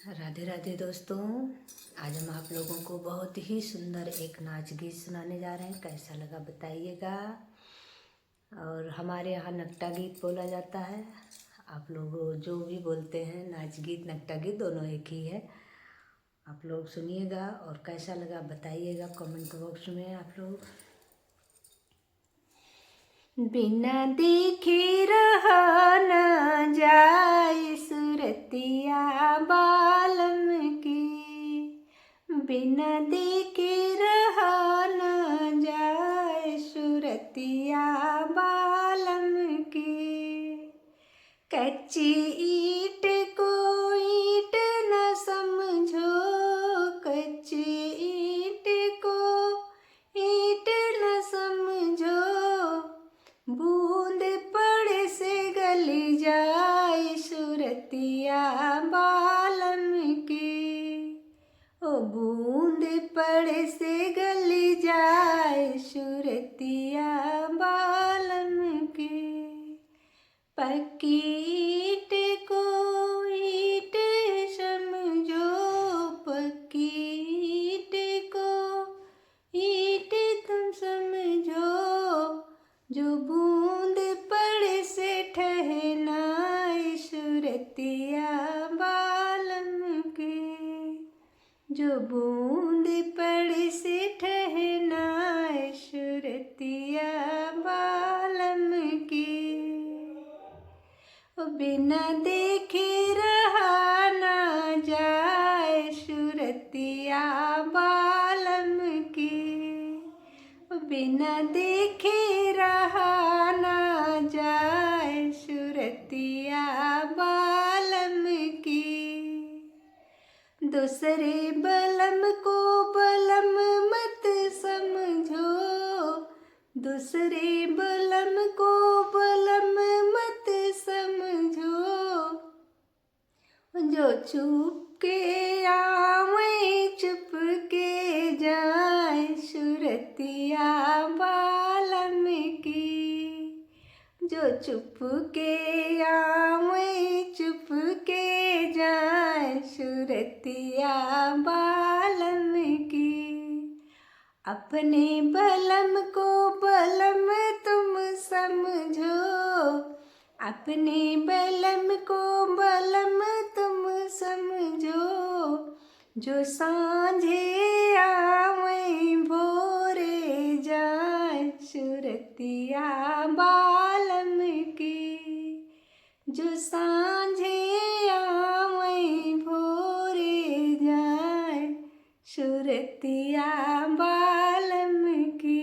राधे राधे दोस्तों। आज हम आप लोगों को बहुत ही सुंदर एक नाच गीत सुनाने जा रहे हैं। कैसा लगा बताइएगा। और हमारे यहाँ नकटा गीत बोला जाता है। आप लोग जो भी बोलते हैं, नाच गीत नकटा गीत दोनों एक ही है। आप लोग सुनिएगा और कैसा लगा बताइएगा कमेंट बॉक्स में। आप लोग बिना देखे रहा न जाए सुरतिया बालम की, बिना देखे रहा न जाए सुरतिया बालम की। कच्ची ईंट को ईंट न समझो, कच्ची ईंट को ईंट न समझो, बूंद पड़े से गली जाए सुरतिया बालम की। ओ बूंद पड़े से गली जाए सुरतिया बालम की। पक्की ईंट को ईंट समझो, पक्की ईंट को ईंट तुम समझो, जो बूंद पड़े से ठहराए सुरतिया बालम की, जो बूंद पड़े से ठहराए सुरतिया बालम की। बिना देखे रहा ना जाए सुरतिया बालम की, बिना देखे रहा ना जाए सुरतिया बालम की। दूसरे बलम को बलम मत समझो, दूसरे बलम को बलम मत समझो, जो चुप के आवे चुप के जाए सुरतिया बालम की, जो चुप के आवे चुप के जाए सुरतिया बालम की। अपने बलम को बलम तुम समझो, अपने बलम को बलम तुम समझो, जो सांझे आवे भोरे जाए सुरतिया बालम की, जो सांझे आवे भोरे जाए सुरतिया बालम की।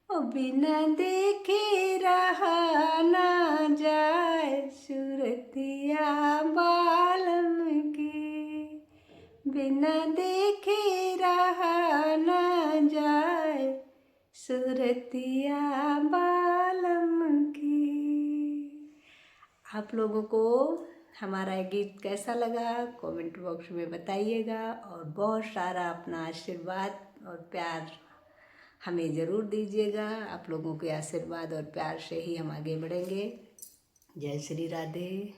ओ बिना देखे रहा ना जाए सुरतिया बालम की, बिना देखे रहा ना जाए सुरतिया बालम की। आप लोगों को हमारा गीत कैसा लगा कमेंट बॉक्स में बताइएगा। और बहुत सारा अपना आशीर्वाद और प्यार हमें ज़रूर दीजिएगा। आप लोगों के आशीर्वाद और प्यार से ही हम आगे बढ़ेंगे। जय श्री राधे।